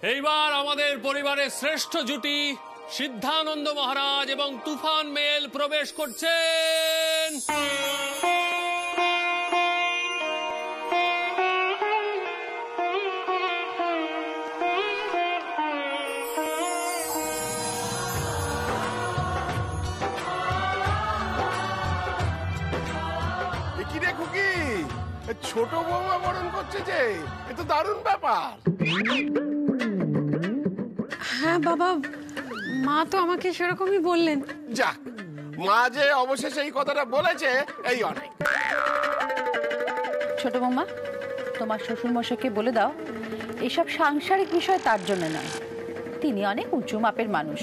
এইবার আমাদের পরিবারের শ্রেষ্ঠ জুটি সিদ্ধানন্দ মহারাজ এবং তুফান মেল প্রবেশ করছেন। ছোট বৌমা বরণ করছে যে, এ তো দারুণ ব্যাপার। হ্যাঁ বাবা, মা তো আমাকে সেরকমই বললেন। যাক, মা যে অবশেষে এই কথাটা বলেছে, এই অনেক। ছোট বৌমা, তোমার শ্বশুর মশাইকে বলে দাও এইসব সাংসারিক বিষয় তার জন্য নয়, তিনি অনেক উঁচু মাপের মানুষ।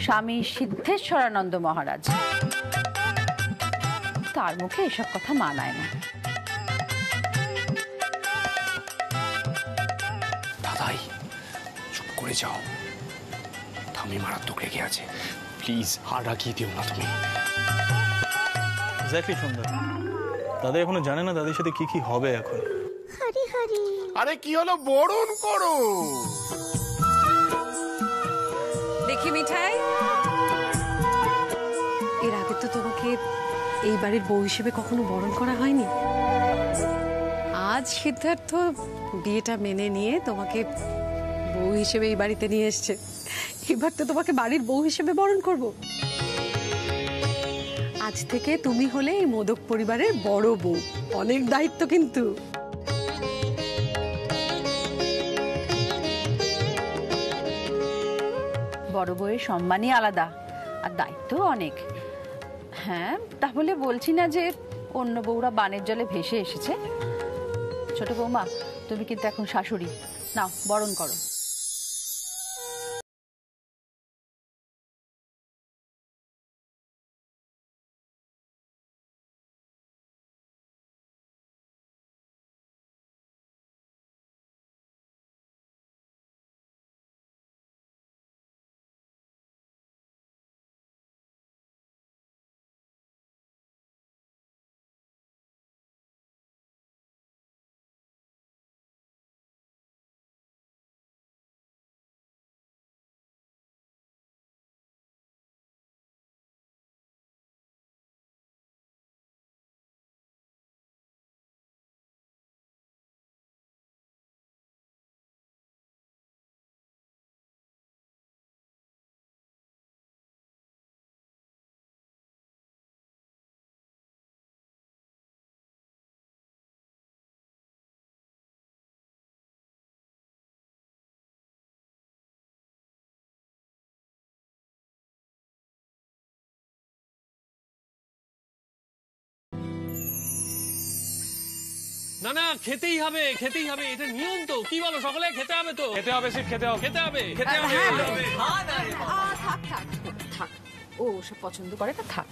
স্বামী সিদ্ধেশ্বরানন্দ মহারাজ, তার মুখে এসব কথা মানায় না। দাদাই চুপ করে যাও, ঠামি মারাত্মক রেগে আছে, প্লিজ আর রাখিয়ে দিও না তুমি। এক্স্যাক্টলি সুন্দর, দাদা এখনো জানে না দাদির সাথে কি কি হবে এখন। হরি হরি। আরে কি হলো, বরণ করো। দেখি মিঠাই, এর আগে তো তোমাকে এই বাড়ির বউ হিসেবে কখনো বরণ করা হয়নি। আজ সিদ্ধার্থ বিয়েটা মেনে নিয়ে তোমাকে বউ হিসেবে এই বাড়িতে নিয়ে এসছে, এবার তো তোমাকে বাড়ির বউ হিসেবে বরণ করব। আজ থেকে তুমি হলে এই মোদক পরিবারের বড় বউ, অনেক দায়িত্ব কিন্তু। বড় বউয়ের সম্মানই আলাদা, আর দায়িত্ব অনেক। হ্যাঁ, তাহলে বলছি না যে অন্য বউরা বানের জলে ভেসে এসেছে। ছোট বৌমা, তুমি কিন্তু এখন শাশুড়ি, নাও বরণ করো। না না, খেতেই হবে, খেতেই হবে, এটা নিয়ম তো। কি বলো সকলে, খেতে হবে তো? খেতে হবে, শিব খেতে হবে, খেতে হবে, খেতে হবে। থাক থাক থাক, ও সব পছন্দ করে না, থাক।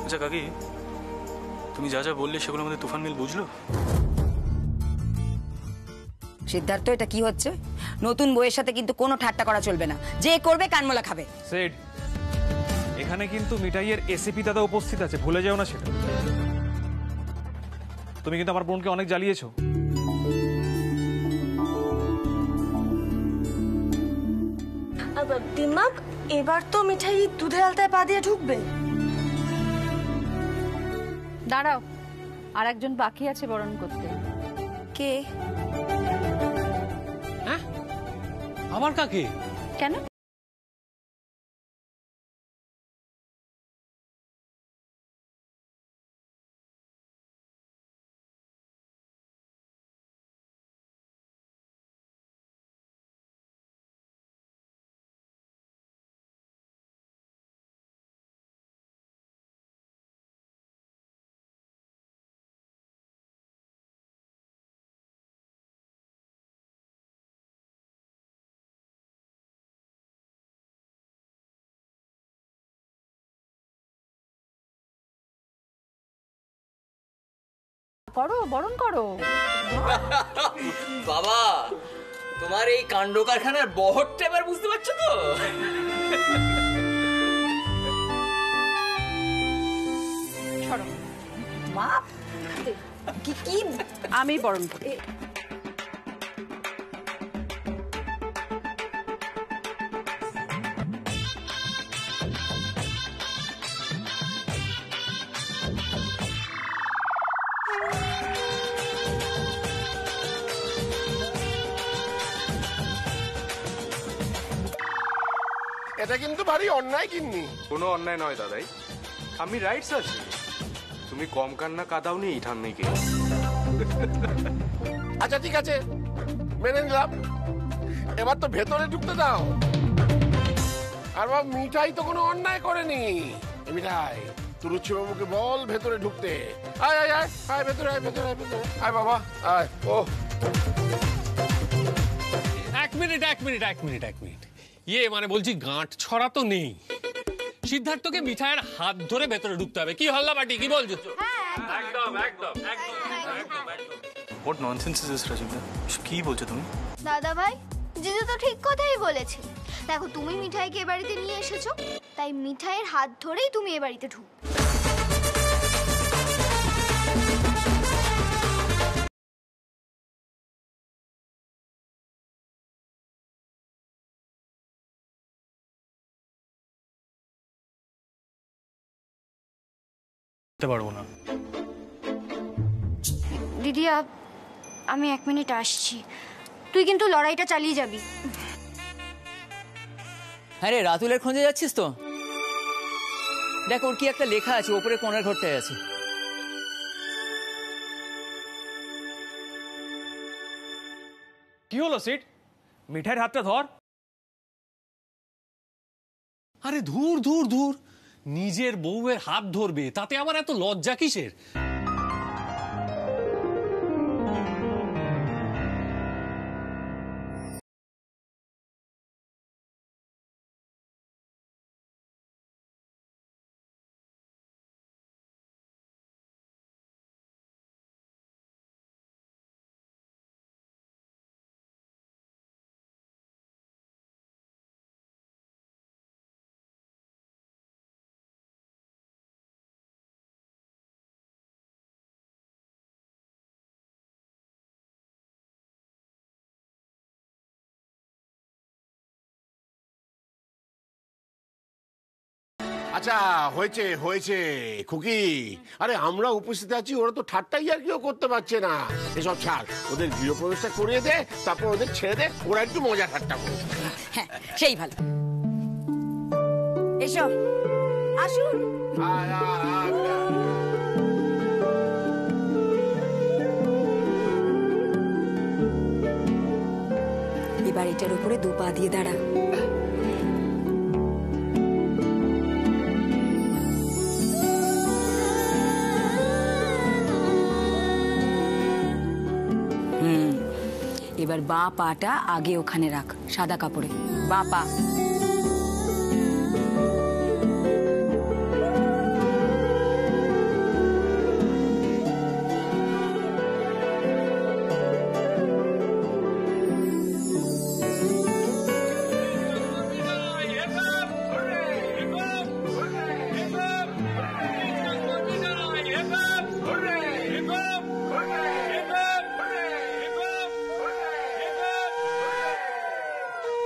আচ্ছা কাকি, তুমি যা যা বললে সেগুলো আমাদের তুফান মিল বুঝলো? সিদ্ধার্থ, এটা কি হচ্ছে? নতুন বইয়ের সাথে কিন্তু কোনো ঠাট্টা করা চলবে না, যে করবে কানমোলা খাবে। সেড, এখানে কিন্তু মিঠাইয়ের এসিপি দাদা উপস্থিত আছে, ভুলে যাও না সেটা। তুমি কিন্তু আমার বোনকে অনেক জ্বালিয়েছো। দিমাগ, এবার তো মিঠাই দুধের আলতায় পা দিয়ে ঢুকবে। দাঁড়াও, আর একজন বাকি আছে বরণ করতে। কে? হ্যাঁ, আবার কাকে? কেন? করো, বরণ করো। বাবা, তোমার এই কাণ্ড কারখানার বহরটা এবার বুঝতে পারছো তো? সরো মা, কি কি আমি বরণ করি। এটা কিন্তু ভারী অন্যায় কিন্নি। কোনো অন্যায় নয় দাদাই, আমি রাইটস আছে। তুমি কম কান্না কাঁদাওনি এই ঠান্নাকে। আচ্ছা ঠিক আছে, মেনে নিলাম। এবার তো ভেতরে ঢুকতে দাও। আর বাবা, মিঠাই তো কোনো অন্যায় করেনি। মিঠাই, তুরুচ্ছি বাবুকে বল ভেতরে ঢুকতে। আয় আয় আয় আয়, ভেতরে আয়, ভেতরে আয়, ভেতরে আয় বাবা, আয়। ও এক মিনিট। ইয়ে মানে বলছি, গাঁট ছড়া তো নেই। সিদ্ধার্থকে মিঠাইয়ের হাত ধরে ভেতরে ঢুকতে হবে। কি হল্লা বাটি, কি বলছো? একদম। হোয়াট ননসেন্স ইজ দিস রাজীবদা? কি বলছো তুমি? দাদা ভাই, জিজু তো ঠিক কথাই বলেছে। দেখো, তুমি মিঠাইকে এ বাড়িতে নিয়ে এসেছো, তাই মিঠাইয়ের হাত ধরেই তুমি এ বাড়িতে ঢুক। পারবো না দিদি, আমি 1 মিনিট আসছি। তুই কিন্তু লড়াইটা চালিয়ে যাবি। হ্যাঁ রে, রাতুলের খোঁজে যাচ্ছিস তো? দেখ, ওর কি একটা লেখা আছে ওপরে কোণের ঘরটায় আছে। কি হলো সিট? মিঠাইয়ের হাতটা ধর। আরে ধুর, নিজের বউয়ের হাত ধরবে, তাতে আবার এত লজ্জা কিসের? আচ্ছা, হয়েছে খুকি। আরে আমরা উপস্থিত আছি, ওরা তো ঠাট্টাই আর কেউ করতে পারছে না। এসব ছাড়, ওদের গৃহপ্রবেশটা করিয়ে দে, তারপর ওদের ছেড়ে দে, ওরা একটু মজা ঠাট্টা করবে। হ্যাঁ, সেই ভালো। এসো, আসুন। এবার এটার উপরে 2 পা দিয়ে দাঁড়া। এবার বাঁ পাটা আগে ওখানে রাখ, সাদা কাপড়ে। বাঁ পা।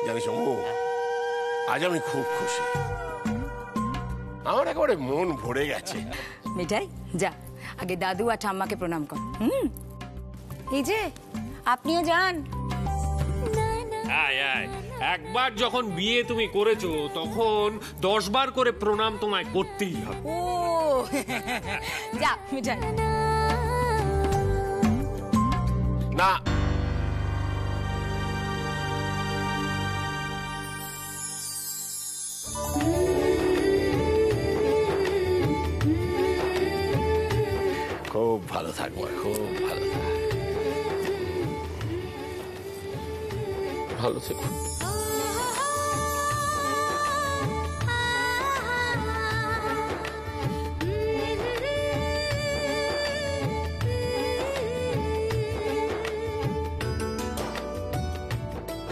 জানিস আজ আমি খুব খুশি, আমার একেবারে মন ভরে গেছে। মিঠাই, যা আগে দাদু আর ঠাম্মাকে প্রণাম কর। এই যে আপনিও যান। একবার যখন বিয়ে তুমি করেছো, তখন 10 বার করে প্রণাম তোমায় করতেই হবে। ও যা মিঠাই। না, খুব ভালো থাকবো, খুব ভালো থাক, ভালো থেকো।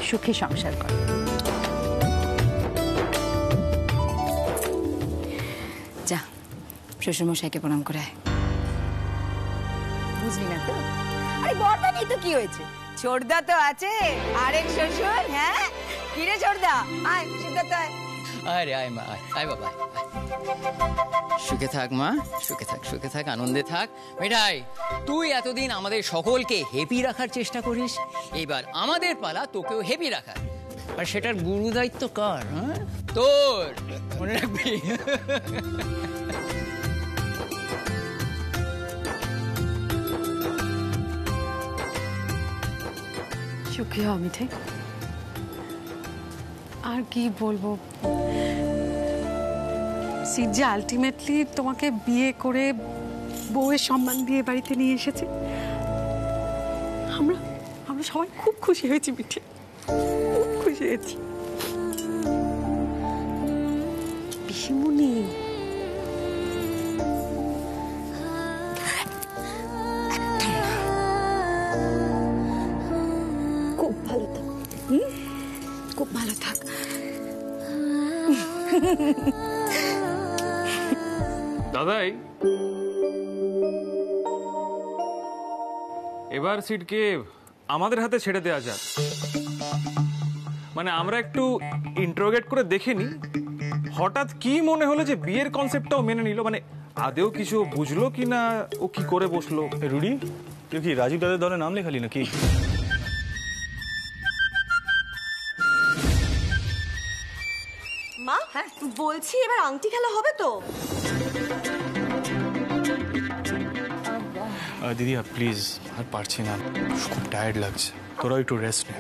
সুখে সংসার কর। যা শ্বশুরমশাইকে প্রণাম করে আয়। বুঝলি না তো? আরে বড়দা নেই তো কি হয়েছে, ছোটদা তো আছে, আরেক শ্বশুর। হ্যাঁ কিরে ছোটদা, আয় সিদ্ধার্থ আয়। আরে আয় মা, আয় বাবা, সুখে থাক মা, সুখে থাক, সুখে থাক, আনন্দে থাক। মিঠাই, তুই এতদিন আমাদের সকলকে হ্যাপি রাখার চেষ্টা করিস, এবার আমাদের পালা তোকেও হ্যাপি রাখার, আর সেটার গুরু দায়িত্ব কার? হ্যাঁ তোর, মনে রাখবি। সুখী হও মিঠাই। আর কি বলবো, সিট যে আলটিমেটলি তোমাকে বিয়ে করে বউয়ের সম্মান দিয়ে বাড়িতে নিয়ে এসেছে, আমরা সবাই খুব খুশি হয়েছি মিঠে, খুব খুশি হয়েছি। পিসিমণি খুব ভালো থাক, খুব ভালো থাক। দাদাই, এবার সিটকে আমাদের হাতে ছেড়ে দেওয়া যাক। মানে আমরা একটু ইন্টারোগেট করে দেখেনি হঠাৎ কি মনে হলো যে বিয়ের কনসেপ্টটাও মেনে নিল, মানে আদেও কিছু বুঝলো কি না, ও কি করে বসলো। রুডি, তুই কি রাজীব দাদের দলে নাম লেখালি নাকি? মা, হ্যাঁ বলছি এবার আংটি খেলা হবে তো? দিদি প্লিজ, আর পারছি না, খুব টায়ার্ড লাগছে, তোরা একটু রেস্ট নে।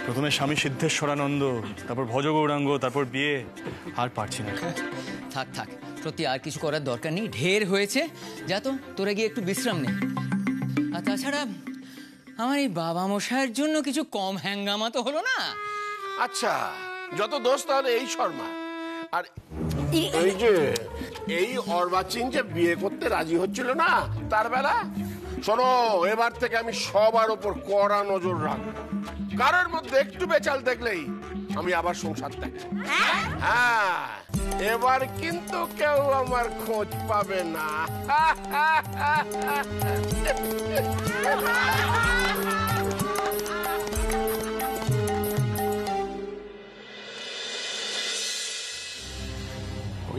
প্রথমে স্বামী সিদ্ধেশ্বরানন্দ, তারপর ভজ গৌরাঙ্গ, তারপর বিয়ে, আর পারছি না। থাক থাক, সত্যি আর কিছু করার দরকার নেই, ঢের হয়েছে। যা তো, তোরা গিয়ে একটু বিশ্রাম নে। আর তাছাড়া আমার এই বাবা মশাইয়ের জন্য কিছু কম হ্যাঙ্গামা তো হলো না। আচ্ছা, যত দোষ তাহলে এই শর্মা। আর এই যে এই অর্বাচীন যে বিয়ে করতে রাজি হচ্ছিল না, তার বেলা শোনো, এবার থেকে আমি সবার উপর কড়া নজর রাখবো। কারোর মধ্যে একটু বেচাল দেখলেই আমি আবার সংসার দেখব। হ্যাঁ, এবার কিন্তু কেউ আমার খোঁজ পাবে না।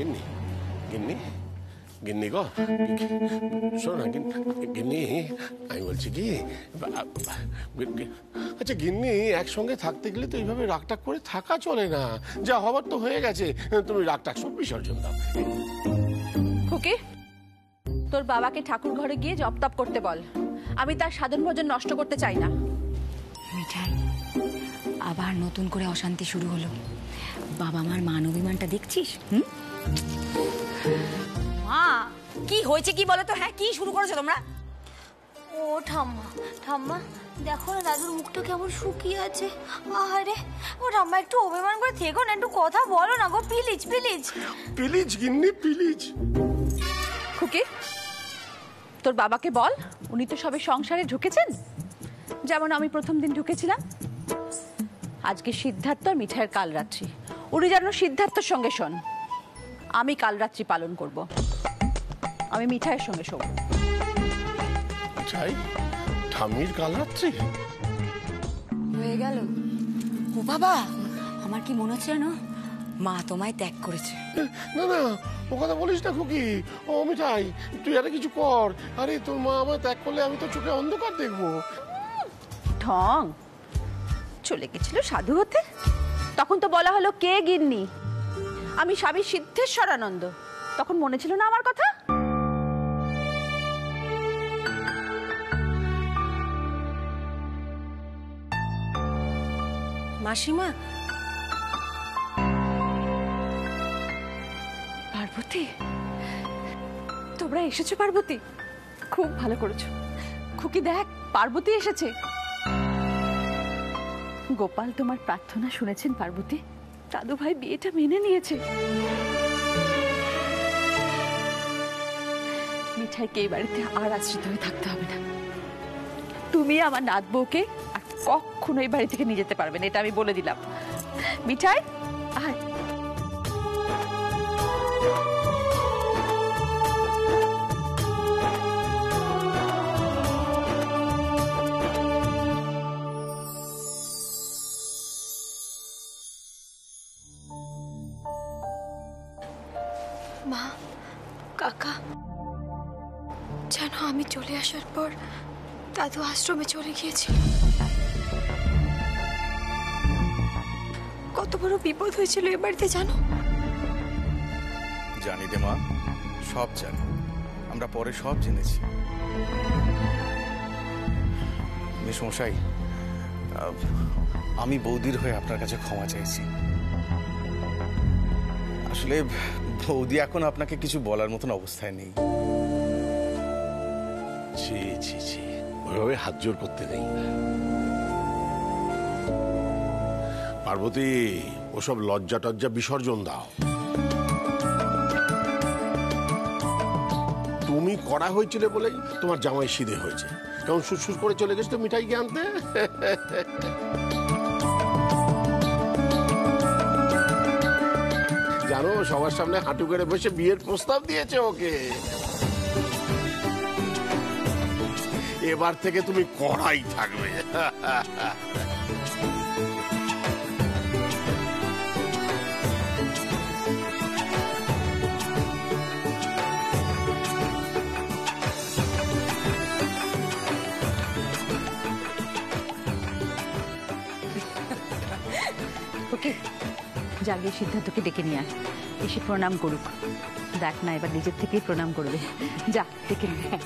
গিন্নি, গিন্নি, গিন্নি গো, শোনো না গিন্নি, আমি বলছি কি, আচ্ছা গিন্নি, একসঙ্গে থাকতে গেলে তো এইভাবে রাগটাগ করে থাকা চলে না। যা হবার তো হয়ে গেছে, তুমি রাগটাগ সব বিসর্জন দাও। খুকি, তোর বাবাকে ঠাকুর ঘরে গিয়ে জপ তপ করতে বল, আমি তার সাধন ভোজন নষ্ট করতে চাই না। মিঠাই, আবার নতুন করে অশান্তি শুরু হলো। বাবা মার মান অভিমানটা দেখছিস? মা, কি হয়েছে কি বলো তো? হ্যাঁ, কি শুরু করেছো তোমরা? ও ঠাম্মা, ঠাম্মা দেখো না দাদুর মুখটা কেমন শুকিয়ে আছে। আরে ও ঠাম্মা, একটু অভিমান করে থেকো না, একটু কথা বলো না গো, প্লিজ প্লিজ। প্লিজ গিন্নি, প্লিজ। খুকি, তোর বাবাকে বল, উনি তো সবে সংসারে ঢুকেছেন, যেমন আমি প্রথম দিন ঢুকেছিলাম। আজকে সিদ্ধার্থ আর মিঠাইয়ের কাল রাত্রি, উনি যেন সিদ্ধার্থর সঙ্গে শোন। আমি কাল রাত্রি পালন করব, আমি মিঠাইয়ের সঙ্গে শোব। চাই ঠাম্মির কাল রাত্রি হয়ে গেল। ও বাবা, আমার কি মনে হচ্ছে জানো, মা তোমায় ত্যাগ করেছে। না না, ও কথা বলিস না খুকি। ও মিঠাই, তুই আরে কিছু কর। আরে তোর মা আমায় ত্যাগ করলে আমি তো চোখে অন্ধকার দেখবো। ঠং, চলে গেছিল সাধু হতে, তখন তো বলা হলো কে গিন্নি, আমি স্বামী সিদ্ধেশ্বরানন্দ, তখন মনে ছিল না আমার কথা? মাসিমা, পার্বতী, তোমরা এসেছো? পার্বতী, খুব ভালো করেছো। খুকি দেখ, পার্বতী এসেছে। গোপাল তোমার প্রার্থনা শুনেছেন পার্বতী, দাদু ভাই বিয়েটা মেনে নিয়েছে। মিঠাইকে এই বাড়িতে আর আশ্রিত হয়ে থাকতে হবে না। তুমি আমার নাত বউকে আর কখনো এই বাড়ি থেকে নিয়ে যেতে পারবে না, এটা আমি বলে দিলাম। মিঠাই আয়। মা, কাকা, জানো আমি চলে আসার পর দাদু আশ্রমে চলে গিয়েছিল। কত বড় বিপদ হয়েছিল এ বাড়িতে জানো? জানি রে মা, সব জানি, আমরা পরে সব জেনেছি। মেসমশাই, আমি বৌদির হয়ে আপনার কাছে ক্ষমা চাইছি। আসলে বৌদি এখন আপনাকে কিছু বলার মতন অবস্থায় নেই। ছি ছি ছি, ওইভাবে হাত জোর করতে নেই। পার্বতী, ওসব লজ্জা টজ্জা বিসর্জন দাও। তুমি করা হয়েছিল বলেই তোমার জামাই সিধে হয়েছে। কেমন সুরসুর করে চলে গেছে তো মিঠাইকে আনতে। জানো, সবার সামনে হাঁটু করে বসে বিয়ের প্রস্তাব দিয়েছে ওকে। এবার থেকে তুমি কড়াই থাকবে। ওকে, জাগিয়ে সিদ্ধার্থকে ডেকে নিয়ে আয়, এসে প্রণাম করুক। দেখ না, এবার নিজের থেকেই প্রণাম করবে। যা ডেকে নিয়ে আয়।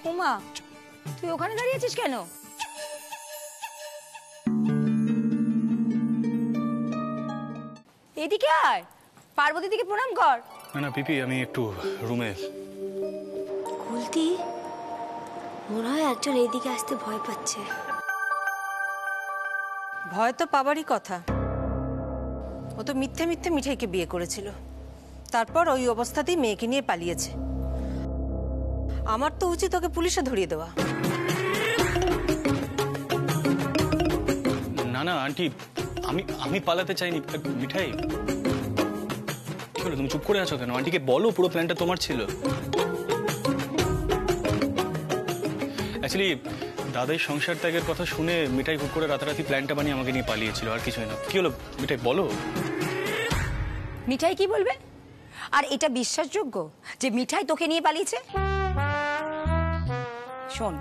উমা, তুই ওখানে দাঁড়িয়েছিস কেন? এদিকে আয়, পার্বতী দিকে প্রণাম কর। না না পিপি, আমি একটু রুমে। কুলতি, মনে হয় একজন এইদিকে আসতে ভয় পাচ্ছে। ভয় তো পাবারই কথা। ও তো মিথ্যে মিথ্যে মিঠাইকে বিয়ে করেছিল, তারপর ওই অবস্থাতেই মেয়েকে নিয়ে পালিয়েছে। আমার তো উচিত ওকে পুলিশে ধরিয়ে দেওয়া। না না আন্টি, আমি পালাতে চাইনি। মিঠাই, কি হলো, তুমি চুপ করে আছো কেন? আন্টিকে বলো পুরো প্ল্যানটা তোমার ছিল। অ্যাকচুয়ালি দাদাই সংসার ত্যাগের কথা শুনে মিঠাই হুট করে রাতারাতি প্ল্যানটা বানিয়ে আমাকে নিয়ে পালিয়েছিল, আর কিছুই না। কি হলো মিঠাই, বলো। মিঠাই কি বলবে? আর এটা বিশ্বাসযোগ্য যে মিঠাই তোকে নিয়ে পালিয়েছে? শোন,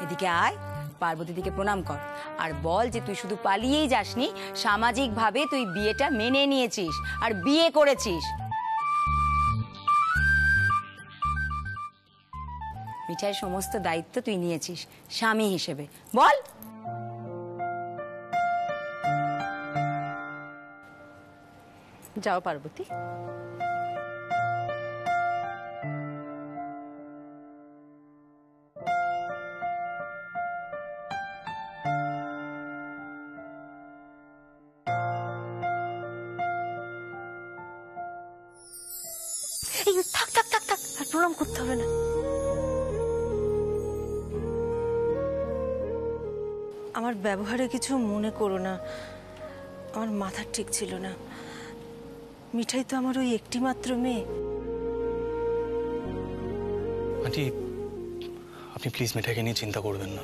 এদিকে আয়, পার্বতী দিকে প্রণাম কর, আর বল যে তুই শুধু পালিয়েই যাসনি, সামাজিকভাবে তুই বিয়েটা মেনে নিয়েছিস আর বিয়ে করেছিস। মিঠাইয়ের সমস্ত দায়িত্ব তুই নিয়েছিস স্বামী হিসেবে। বল। যাও পার্বতী। এই থাক থাক থাক থাক, আর প্রণাম করতে হবে না। আমার ব্যবহারে কিছু মনে করো না, আমার মাথা ঠিক ছিল না। মিঠাই তো আমার ওই একটি মাত্র মেয়ে। আন্টি, আপনি প্লিজ মিঠাইকে নিয়ে চিন্তা করবেন না।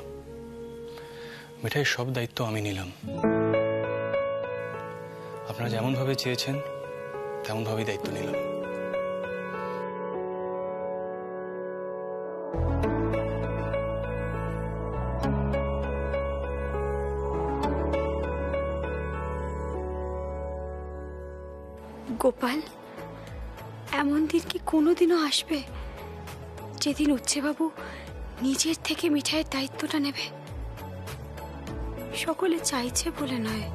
মিঠাইয়ের সব দায়িত্ব আমি নিলাম। আপনারা যেমনভাবে চেয়েছেন তেমনভাবেই দায়িত্ব নিলাম। গোপাল, এমন দিন কি কোনোদিনও আসবে যেদিন উচ্ছেবাবু নিজের থেকে মিঠাইয়ের দায়িত্বটা নেবে? সকলে চাইছে বলে নয়,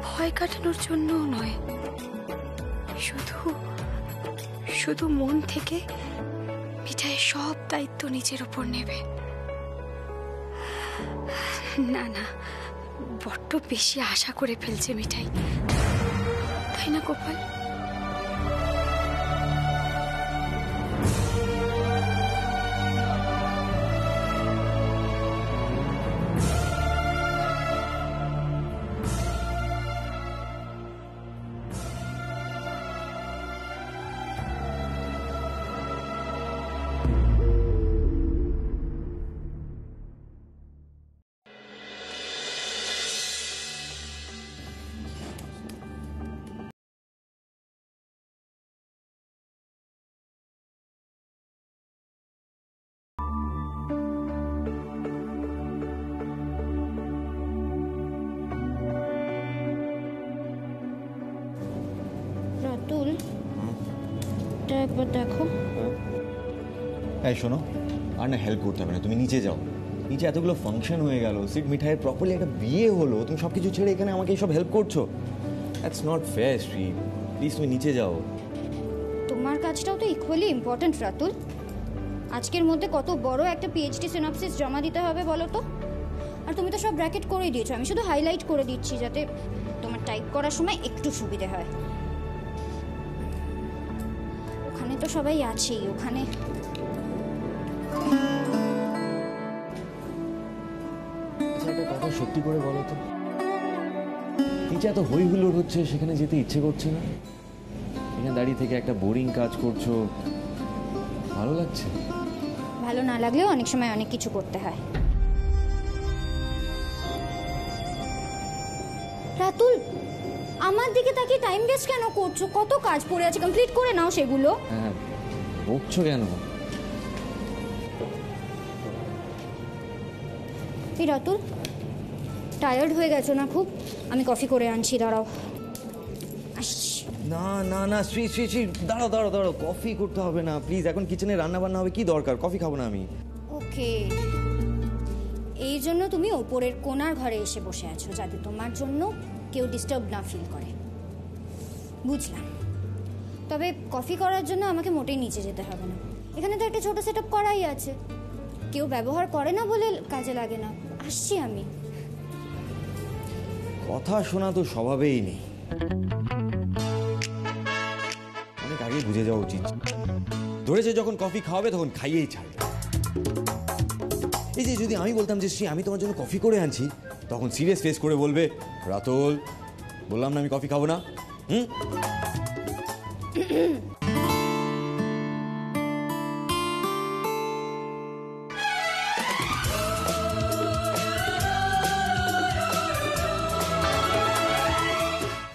ভয় কাটানোর জন্যও নয়, শুধু শুধু মন থেকে মিঠাইয়ের সব দায়িত্ব নিজের ওপর নেবে। না না, বড্ড বেশি আশা করে ফেলছে মিঠাই, তাই না গোপাল? রাতুল, এটা একবার দেখো। এই শোনো, আর না হেল্প করতে হবে না, তুমি নিচে যাও। নিচে এতগুলো ফাংশন হয়ে গেল, সিট মিঠাইয়ের প্রপারলি একটা বিয়ে হলো, তুমি সব কিছু ছেড়ে এখানে আমাকে এইসব হেল্প করছো। That's not fair Shri, please তুমি নিচে যাও। তোমার কাজটাও তো ইকুয়ালি ইম্পর্ট্যান্ট রাতুল। আজকের মধ্যে কত বড় একটা পিএইচডি সিনপসিস জমা দিতে হবে বলো তো? আর তুমি তো সব ব্র্যাকেট করে দিয়েছো, আমি শুধু হাইলাইট করে দিচ্ছি যাতে তোমার টাইপ করার সময় একটু সুবিধে হয়। ওখানে তো সবাই আছেই, ওখানে একটা কথা সত্যি করে বলো তো, নিচে এত হই হুল্লোড় হচ্ছে, সেখানে যেতে ইচ্ছে করছে না? এখানে দাঁড়িয়ে থেকে একটা বোরিং কাজ করছো, ভালো লাগছে? ভালো না লাগলেও অনেক সময় অনেক কিছু করতে হয়। রাতুল, আমার দিকে তাকিয়ে টাইম ওয়েস্ট কেন করছো? কত কাজ পড়ে আছে, কমপ্লিট করে নাও সেগুলো। হ্যাঁ, বকছো কেন? এই রাতুল, টায়ার্ড হয়ে গেছো না খুব? আমি কফি করে আনছি, দাঁড়াও। না না না শ্রী শ্রী শ্রী, দাঁড়াও দাঁড়াও দাঁড়াও, কফি করতে হবে না প্লিজ। এখন কিচেনে রান্না বান্না হবে, কি দরকার? কফি খাবো না আমি। ওকে, এই জন্য তুমি ওপরের কোণার ঘরে এসে বসে আছো, যাতে তোমার জন্য কেউ ডিস্টার্ব না ফিল করে। বুঝলাম। তবে কফি করার জন্য আমাকে মোটেই নিচে যেতে হবে না, এখানে তো একটা ছোট সেট আপ করাই আছে। কেউ ব্যবহার করে না বলে কাজে লাগে না। আসছি আমি। কথা শোনা তো স্বভাবেই নেই, অনেক আগে বুঝে যাওয়া উচিত। ধরেছে যখন কফি খাওয়াবে তখন খাইয়েই ছাড়বে। এই যে যদি আমি বলতাম যে শ্রী আমি তোমার জন্য কফি করে আনছি, তখন সিরিয়াস ফেস করে বলবে, রাতুল বললাম না আমি কফি খাবো না।